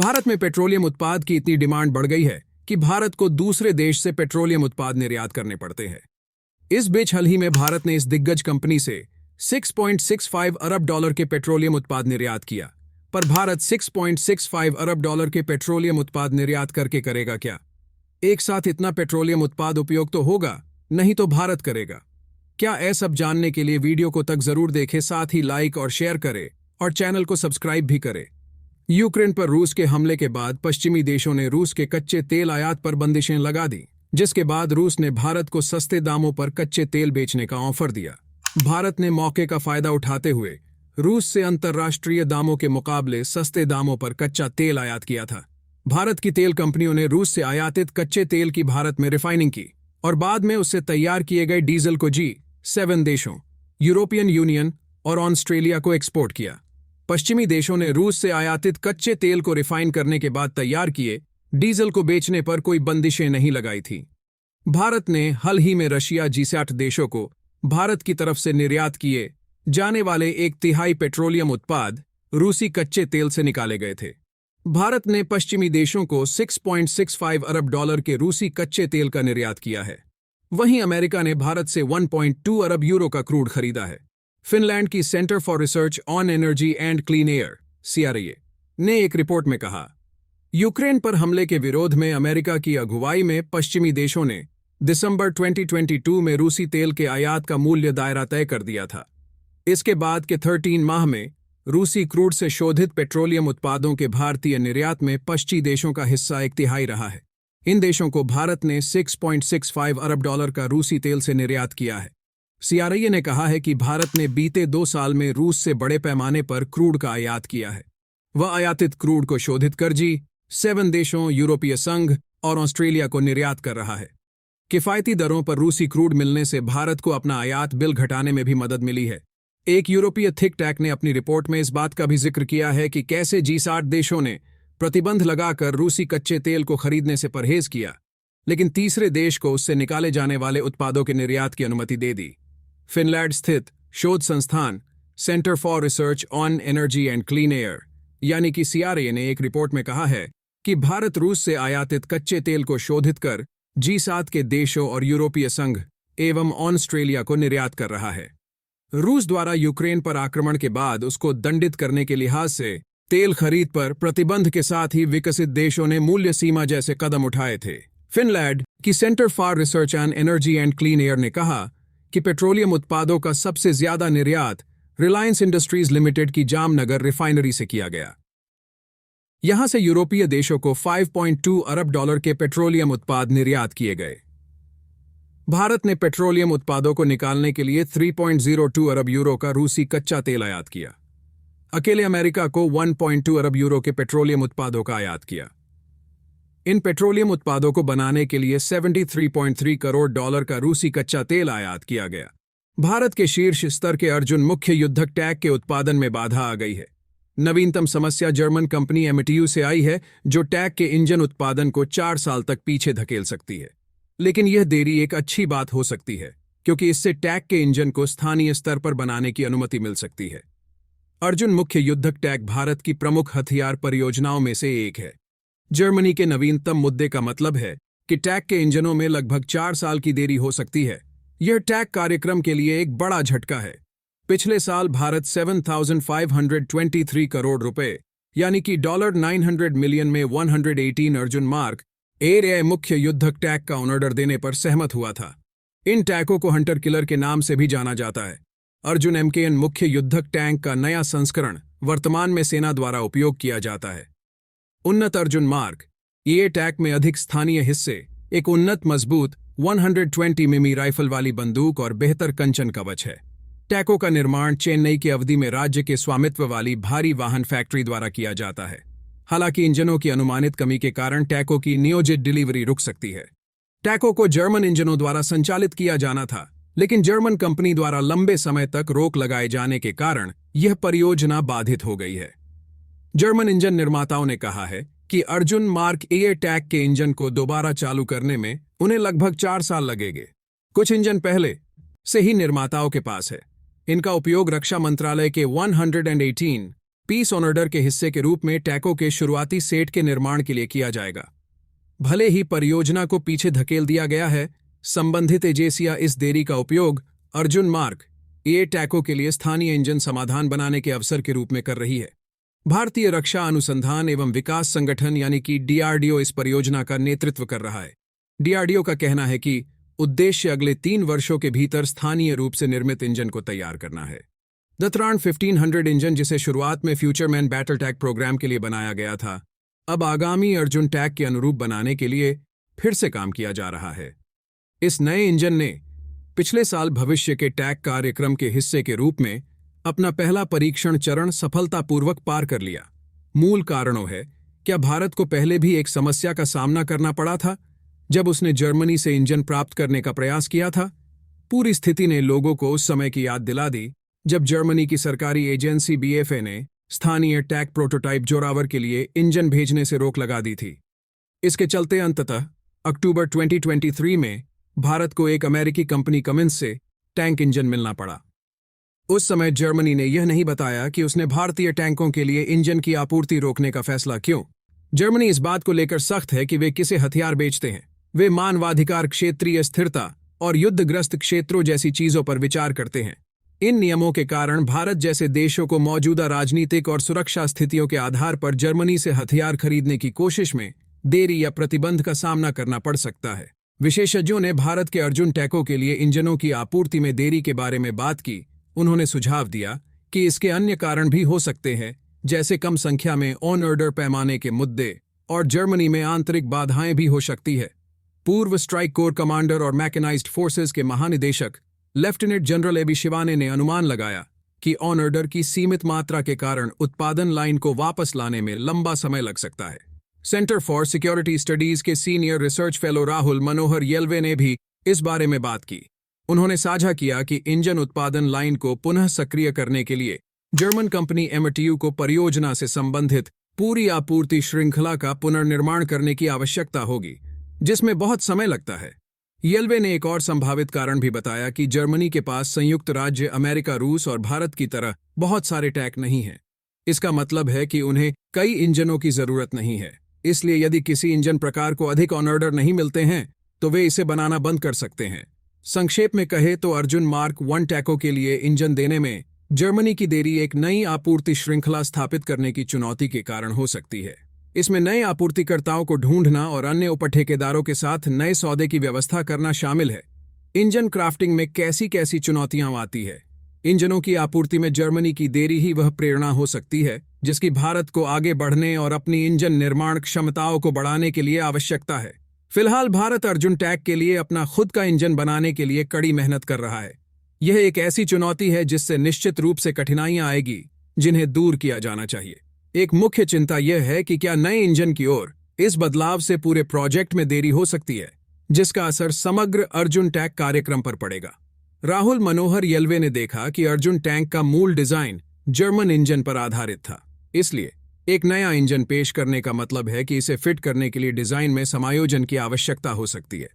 भारत में पेट्रोलियम उत्पाद की इतनी डिमांड बढ़ गई है कि भारत को दूसरे देश से पेट्रोलियम उत्पाद निर्यात करने पड़ते हैं। इस बीच हाल ही में भारत ने इस दिग्गज कंपनी से 6.65 अरब डॉलर के पेट्रोलियम उत्पाद निर्यात किया। पर भारत 6.65 अरब डॉलर के पेट्रोलियम उत्पाद निर्यात करके करेगा क्या? एक साथ इतना पेट्रोलियम उत्पाद उपयोग तो होगा, नहीं तो भारत करेगा क्या? यह सब जानने के लिए वीडियो को तक जरूर देखें, साथ ही लाइक और शेयर करें और चैनल को सब्सक्राइब भी करें। यूक्रेन पर रूस के हमले के बाद पश्चिमी देशों ने रूस के कच्चे तेल आयात पर बंदिशें लगा दी, जिसके बाद रूस ने भारत को सस्ते दामों पर कच्चे तेल बेचने का ऑफर दिया। भारत ने मौके का फायदा उठाते हुए रूस से अंतर्राष्ट्रीय दामों के मुकाबले सस्ते दामों पर कच्चा तेल आयात किया था। भारत की तेल कंपनियों ने रूस से आयातित कच्चे तेल की भारत में रिफाइनिंग की और बाद में उससे तैयार किए गए डीजल को G7 देशों, यूरोपियन यूनियन और ऑस्ट्रेलिया को एक्सपोर्ट किया। पश्चिमी देशों ने रूस से आयातित कच्चे तेल को रिफाइन करने के बाद तैयार किए डीजल को बेचने पर कोई बंदिशें नहीं लगाई थी। भारत ने हाल ही में रशिया G7 देशों को भारत की तरफ से निर्यात किए जाने वाले 1/3 पेट्रोलियम उत्पाद रूसी कच्चे तेल से निकाले गए थे। भारत ने पश्चिमी देशों को 6.65 अरब डॉलर के रूसी कच्चे तेल का निर्यात किया है। वहीं अमेरिका ने भारत से 1.2 अरब यूरो का क्रूड खरीदा है। फिनलैंड की centre for research on energy and clean air (CRA) ने एक रिपोर्ट में कहा, यूक्रेन पर हमले के विरोध में अमेरिका की अगुवाई में पश्चिमी देशों ने दिसंबर 2022 में रूसी तेल के आयात का मूल्य दायरा तय कर दिया था। इसके बाद के 13 माह में रूसी क्रूड से शोधित पेट्रोलियम उत्पादों के भारतीय निर्यात में पश्चिमी देशों का हिस्सा 1/3 रहा है। इन देशों को भारत ने 6.65 अरब डॉलर का रूसी तेल से निर्यात किया है। CRA ने कहा है कि भारत ने बीते 2 साल में रूस से बड़े पैमाने पर क्रूड का आयात किया है। वह आयातित क्रूड को शोधित कर G7 देशों, यूरोपीय संघ और ऑस्ट्रेलिया को निर्यात कर रहा है। किफायती दरों पर रूसी क्रूड मिलने से भारत को अपना आयात बिल घटाने में भी मदद मिली है। एक यूरोपीय थिंक टैंक ने अपनी रिपोर्ट में इस बात का भी जिक्र किया है कि कैसे G7 देशों ने प्रतिबंध लगाकर रूसी कच्चे तेल को खरीदने से परहेज किया, लेकिन तीसरे देश को उससे निकाले जाने वाले उत्पादों के निर्यात की अनुमति दे दी। फिनलैंड स्थित शोध संस्थान centre for research on energy and clean air यानी कि CRA ने एक रिपोर्ट में कहा है कि भारत रूस से आयातित कच्चे तेल को शोधित कर G7 के देशों और यूरोपीय संघ एवं ऑस्ट्रेलिया को निर्यात कर रहा है। रूस द्वारा यूक्रेन पर आक्रमण के बाद उसको दंडित करने के लिहाज से तेल खरीद पर प्रतिबंध के साथ ही विकसित देशों ने मूल्य सीमा जैसे कदम उठाए थे। फिनलैंड की centre for research on energy and clean air ने कहा कि पेट्रोलियम उत्पादों का सबसे ज्यादा निर्यात रिलायंस इंडस्ट्रीज लिमिटेड की जामनगर रिफाइनरी से किया गया। यहां से यूरोपीय देशों को 5.2 अरब डॉलर के पेट्रोलियम उत्पाद निर्यात किए गए। भारत ने पेट्रोलियम उत्पादों को निकालने के लिए 3.02 अरब यूरो का रूसी कच्चा तेल आयात किया। अकेले अमेरिका को 1.2 अरब यूरो के पेट्रोलियम उत्पादों का आयात किया। इन पेट्रोलियम उत्पादों को बनाने के लिए 73.3 करोड़ डॉलर का रूसी कच्चा तेल आयात किया गया। भारत के शीर्ष स्तर के अर्जुन मुख्य युद्धक टैंक के उत्पादन में बाधा आ गई है। नवीनतम समस्या जर्मन कंपनी MTU से आई है, जो टैंक के इंजन उत्पादन को 4 साल तक पीछे धकेल सकती है। लेकिन यह देरी एक अच्छी बात हो सकती है, क्योंकि इससे टैंक के इंजन को स्थानीय स्तर पर बनाने की अनुमति मिल सकती है। अर्जुन मुख्य युद्धक टैंक भारत की प्रमुख हथियार परियोजनाओं में से एक है। जर्मनी के नवीनतम मुद्दे का मतलब है कि टैंक के इंजनों में लगभग 4 साल की देरी हो सकती है। यह टैंक कार्यक्रम के लिए एक बड़ा झटका है। पिछले साल भारत 7,523 करोड़ रुपए यानी कि $900 मिलियन में 118 अर्जुन मार्क AI मुख्य युद्धक टैंक का ऑर्डर देने पर सहमत हुआ था। इन टैंकों को हंटर किलर के नाम से भी जाना जाता है। अर्जुन MKN मुख्य युद्धक टैंक का नया संस्करण वर्तमान में सेना द्वारा उपयोग किया जाता है। उन्नत अर्जुन मार्क ये टैंक में अधिक स्थानीय हिस्से, एक उन्नत मजबूत 120 मिमी राइफल वाली बंदूक और बेहतर कंचन कवच है। टैंकों का निर्माण चेन्नई की अवधि में राज्य के स्वामित्व वाली भारी वाहन फैक्ट्री द्वारा किया जाता है। हालांकि इंजनों की अनुमानित कमी के कारण टैंकों की नियोजित डिलीवरी रुक सकती है। टैंकों को जर्मन इंजनों द्वारा संचालित किया जाना था, लेकिन जर्मन कंपनी द्वारा लंबे समय तक रोक लगाए जाने के कारण यह परियोजना बाधित हो गई है। जर्मन इंजन निर्माताओं ने कहा है कि अर्जुन मार्क ए टैंक के इंजन को दोबारा चालू करने में उन्हें लगभग 4 साल लगेंगे। कुछ इंजन पहले से ही निर्माताओं के पास है। इनका उपयोग रक्षा मंत्रालय के 118 पीस ऑन ऑर्डर के हिस्से के रूप में टैको के शुरुआती सेट के निर्माण के लिए किया जाएगा। भले ही परियोजना को पीछे धकेल दिया गया है, संबंधित एजेंसियां इस देरी का उपयोग अर्जुन मार्क ए टैको के लिए स्थानीय इंजन समाधान बनाने के अवसर के रूप में कर रही है। भारतीय रक्षा अनुसंधान एवं विकास संगठन यानी कि डीआरडीओ इस परियोजना का नेतृत्व कर रहा है। डीआरडीओ का कहना है कि उद्देश्य अगले 3 वर्षों के भीतर स्थानीय रूप से निर्मित इंजन को तैयार करना है। दत्राण 1500 इंजन, जिसे शुरुआत में फ्यूचरमैन बैटल टैंक प्रोग्राम के लिए बनाया गया था, अब आगामी अर्जुन टैंक के अनुरूप बनाने के लिए फिर से काम किया जा रहा है। इस नए इंजन ने पिछले साल भविष्य के टैंक कार्यक्रम के हिस्से के रूप में अपना पहला परीक्षण चरण सफलतापूर्वक पार कर लिया। मूल कारणों है, क्या भारत को पहले भी एक समस्या का सामना करना पड़ा था जब उसने जर्मनी से इंजन प्राप्त करने का प्रयास किया था? पूरी स्थिति ने लोगों को उस समय की याद दिला दी जब जर्मनी की सरकारी एजेंसी बीएफए ने स्थानीय टैंक प्रोटोटाइप जोरावर के लिए इंजन भेजने से रोक लगा दी थी। इसके चलते अंततः अक्टूबर 2023 में भारत को एक अमेरिकी कंपनी कमिंस से टैंक इंजन मिलना पड़ा। उस समय जर्मनी ने यह नहीं बताया कि उसने भारतीय टैंकों के लिए इंजन की आपूर्ति रोकने का फैसला क्यों। जर्मनी इस बात को लेकर सख्त है कि वे किसे हथियार बेचते हैं। वे मानवाधिकार, क्षेत्रीय स्थिरता और युद्धग्रस्त क्षेत्रों जैसी चीजों पर विचार करते हैं। इन नियमों के कारण भारत जैसे देशों को मौजूदा राजनीतिक और सुरक्षा स्थितियों के आधार पर जर्मनी से हथियार खरीदने की कोशिश में देरी या प्रतिबंध का सामना करना पड़ सकता है। विशेषज्ञों ने भारत के अर्जुन टैंकों के लिए इंजनों की आपूर्ति में देरी के बारे में बात की। उन्होंने सुझाव दिया कि इसके अन्य कारण भी हो सकते हैं, जैसे कम संख्या में ऑन ऑर्डर पैमाने के मुद्दे और जर्मनी में आंतरिक बाधाएं भी हो सकती है। पूर्व स्ट्राइक कोर कमांडर और मैकेनाइज्ड फोर्सेस के महानिदेशक लेफ्टिनेंट जनरल एबी शिवाने ने अनुमान लगाया कि ऑन ऑर्डर की सीमित मात्रा के कारण उत्पादन लाइन को वापस लाने में लंबा समय लग सकता है। सेंटर फॉर सिक्योरिटी स्टडीज के सीनियर रिसर्च फेलो राहुल मनोहर येल्वे ने भी इस बारे में बात की। उन्होंने साझा किया कि इंजन उत्पादन लाइन को पुनः सक्रिय करने के लिए जर्मन कंपनी एमटीयू को परियोजना से संबंधित पूरी आपूर्ति श्रृंखला का पुनर्निर्माण करने की आवश्यकता होगी, जिसमें बहुत समय लगता है। येल्वे ने एक और संभावित कारण भी बताया कि जर्मनी के पास संयुक्त राज्य अमेरिका, रूस और भारत की तरह बहुत सारे टैंक नहीं हैं। इसका मतलब है कि उन्हें कई इंजनों की जरूरत नहीं है। इसलिए यदि किसी इंजन प्रकार को अधिक ऑन ऑर्डर नहीं मिलते हैं तो वे इसे बनाना बंद कर सकते हैं। संक्षेप में कहे तो अर्जुन मार्क 1 टैंकों के लिए इंजन देने में जर्मनी की देरी एक नई आपूर्ति श्रृंखला स्थापित करने की चुनौती के कारण हो सकती है। इसमें नए आपूर्तिकर्ताओं को ढूंढना और अन्य उपठेकेदारों के साथ नए सौदे की व्यवस्था करना शामिल है। इंजन क्राफ्टिंग में कैसी कैसी चुनौतियां आती है। इंजनों की आपूर्ति में जर्मनी की देरी ही वह प्रेरणा हो सकती है जिसकी भारत को आगे बढ़ने और अपनी इंजन निर्माण क्षमताओं को बढ़ाने के लिए आवश्यकता है। फिलहाल भारत अर्जुन टैंक के लिए अपना खुद का इंजन बनाने के लिए कड़ी मेहनत कर रहा है। यह एक ऐसी चुनौती है जिससे निश्चित रूप से कठिनाइयां आएगी, जिन्हें दूर किया जाना चाहिए। एक मुख्य चिंता यह है कि क्या नए इंजन की ओर इस बदलाव से पूरे प्रोजेक्ट में देरी हो सकती है, जिसका असर समग्र अर्जुन टैंक कार्यक्रम पर पड़ेगा। राहुल मनोहर येल्वे ने देखा कि अर्जुन टैंक का मूल डिजाइन जर्मन इंजन पर आधारित था, इसलिए एक नया इंजन पेश करने का मतलब है कि इसे फिट करने के लिए डिजाइन में समायोजन की आवश्यकता हो सकती है।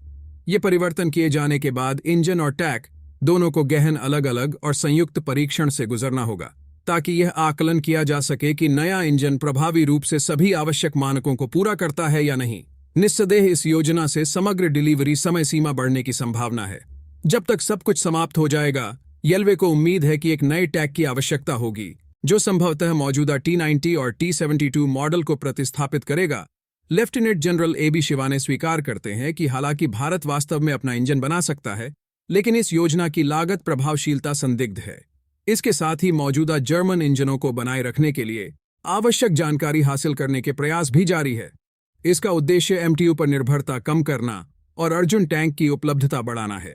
ये परिवर्तन किए जाने के बाद इंजन और टैंक दोनों को गहन अलग अलग और संयुक्त परीक्षण से गुजरना होगा, ताकि यह आकलन किया जा सके कि नया इंजन प्रभावी रूप से सभी आवश्यक मानकों को पूरा करता है या नहीं। निस्संदेह इस योजना से समग्र डिलीवरी समय सीमा बढ़ने की संभावना है। जब तक सब कुछ समाप्त हो जाएगा, येल्वे को उम्मीद है कि एक नए टैंक की आवश्यकता होगी जो संभवतः मौजूदा T90 और T72 मॉडल को प्रतिस्थापित करेगा। लेफ्टिनेंट जनरल एबी शिवाने स्वीकार करते हैं कि हालांकि भारत वास्तव में अपना इंजन बना सकता है, लेकिन इस योजना की लागत प्रभावशीलता संदिग्ध है। इसके साथ ही मौजूदा जर्मन इंजनों को बनाए रखने के लिए आवश्यक जानकारी हासिल करने के प्रयास भी जारी है। इसका उद्देश्य एमटीयू पर निर्भरता कम करना और अर्जुन टैंक की उपलब्धता बढ़ाना है।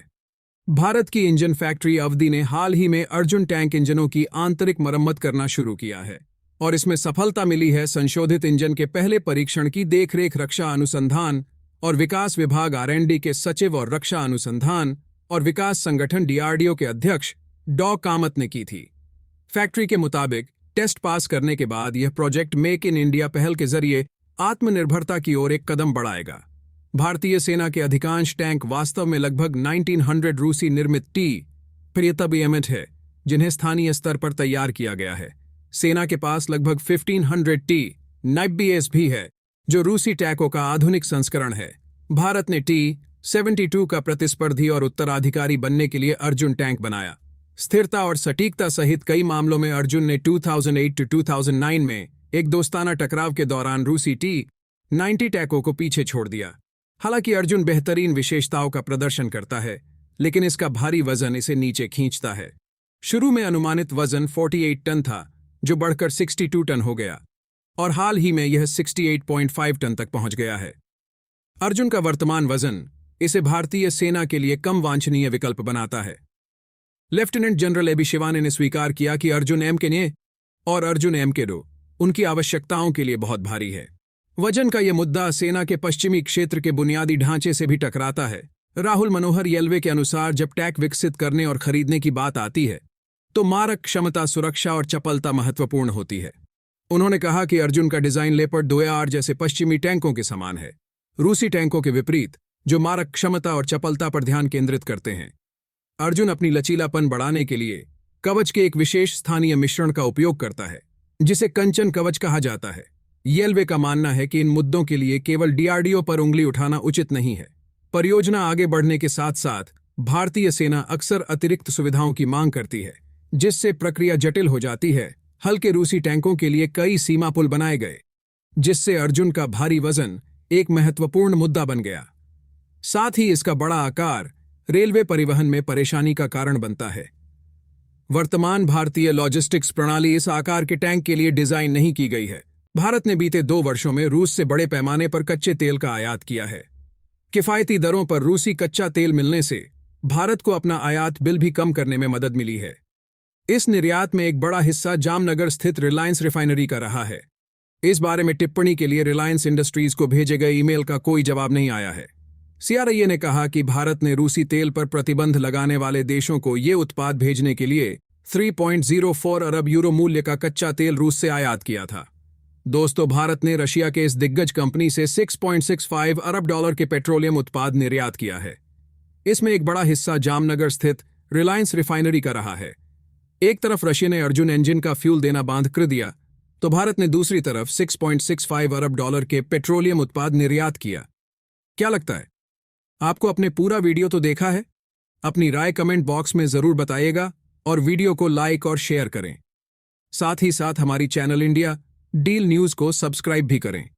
भारत की इंजन फैक्ट्री अवधि ने हाल ही में अर्जुन टैंक इंजनों की आंतरिक मरम्मत करना शुरू किया है और इसमें सफलता मिली है। संशोधित इंजन के पहले परीक्षण की देखरेख रक्षा अनुसंधान और विकास विभाग आरएनडी के सचिव और रक्षा अनुसंधान और विकास संगठन डीआरडीओ के अध्यक्ष डॉ कामत ने की थी। फैक्ट्री के मुताबिक टेस्ट पास करने के बाद यह प्रोजेक्ट मेक इन इंडिया पहल के जरिए आत्मनिर्भरता की ओर एक कदम बढ़ाएगा। भारतीय सेना के अधिकांश टैंक वास्तव में लगभग 1900 रूसी निर्मित T-75 है, जिन्हें स्थानीय स्तर पर तैयार किया गया है। सेना के पास लगभग 1500 T-90S भी है, जो रूसी टैंकों का आधुनिक संस्करण है। भारत ने T-72 का प्रतिस्पर्धी और उत्तराधिकारी बनने के लिए अर्जुन टैंक बनाया। स्थिरता और सटीकता सहित कई मामलों में अर्जुन ने 2008 से 2009 में एक दोस्ताना टकराव के दौरान रूसी T-90 टैंकों को पीछे छोड़ दिया। हालांकि अर्जुन बेहतरीन विशेषताओं का प्रदर्शन करता है, लेकिन इसका भारी वजन इसे नीचे खींचता है। शुरू में अनुमानित वजन 48 टन था, जो बढ़कर 62 टन हो गया, और हाल ही में यह 68.5 टन तक पहुंच गया है। अर्जुन का वर्तमान वजन इसे भारतीय सेना के लिए कम वांछनीय विकल्प बनाता है। लेफ्टिनेंट जनरल एबी शिवाने ने स्वीकार किया कि अर्जुन MK-9 और अर्जुन MK-2 उनकी आवश्यकताओं के लिए बहुत भारी है। वजन का यह मुद्दा सेना के पश्चिमी क्षेत्र के बुनियादी ढांचे से भी टकराता है। राहुल मनोहर येल्वे के अनुसार जब टैंक विकसित करने और खरीदने की बात आती है, तो मारक क्षमता, सुरक्षा और चपलता महत्वपूर्ण होती है। उन्होंने कहा कि अर्जुन का डिजाइन लेपर्ड 2AR जैसे पश्चिमी टैंकों के समान है, रूसी टैंकों के विपरीत, जो मारक क्षमता और चपलता पर ध्यान केंद्रित करते हैं। अर्जुन अपनी लचीलापन बढ़ाने के लिए कवच के एक विशेष स्थानीय मिश्रण का उपयोग करता है, जिसे कंचन कवच कहा जाता है। येल्वे का मानना है कि इन मुद्दों के लिए केवल DRDO पर उंगली उठाना उचित नहीं है। परियोजना आगे बढ़ने के साथ साथ भारतीय सेना अक्सर अतिरिक्त सुविधाओं की मांग करती है, जिससे प्रक्रिया जटिल हो जाती है। हल्के रूसी टैंकों के लिए कई सीमा पुल बनाए गए, जिससे अर्जुन का भारी वजन एक महत्वपूर्ण मुद्दा बन गया। साथ ही इसका बड़ा आकार रेलवे परिवहन में परेशानी का कारण बनता है। वर्तमान भारतीय लॉजिस्टिक्स प्रणाली इस आकार के टैंक के लिए डिजाइन नहीं की गई है। भारत ने बीते 2 वर्षों में रूस से बड़े पैमाने पर कच्चे तेल का आयात किया है। किफायती दरों पर रूसी कच्चा तेल मिलने से भारत को अपना आयात बिल भी कम करने में मदद मिली है। इस निर्यात में एक बड़ा हिस्सा जामनगर स्थित रिलायंस रिफाइनरी का रहा है। इस बारे में टिप्पणी के लिए रिलायंस इंडस्ट्रीज को भेजे गए ईमेल का कोई जवाब नहीं आया है। CRIA ने कहा कि भारत ने रूसी तेल पर प्रतिबंध लगाने वाले देशों को ये उत्पाद भेजने के लिए 3.04 अरब यूरो मूल्य का कच्चा तेल रूस से आयात किया था। दोस्तों, भारत ने रशिया के इस दिग्गज कंपनी से $6.65 अरब के पेट्रोलियम उत्पाद निर्यात किया है। इसमें एक बड़ा हिस्सा जामनगर स्थित रिलायंस रिफाइनरी का रहा है। एक तरफ रशिया ने अर्जुन इंजन का फ्यूल देना बंद कर दिया, तो भारत ने दूसरी तरफ $6.65 अरब के पेट्रोलियम उत्पाद निर्यात किया। क्या लगता है? आपको अपने पूरा वीडियो तो देखा है? अपनी राय कमेंट बॉक्स में जरूर बताइएगा और वीडियो को लाइक और शेयर करें। साथ ही साथ हमारी चैनल इंडिया डील न्यूज को सब्सक्राइब भी करें।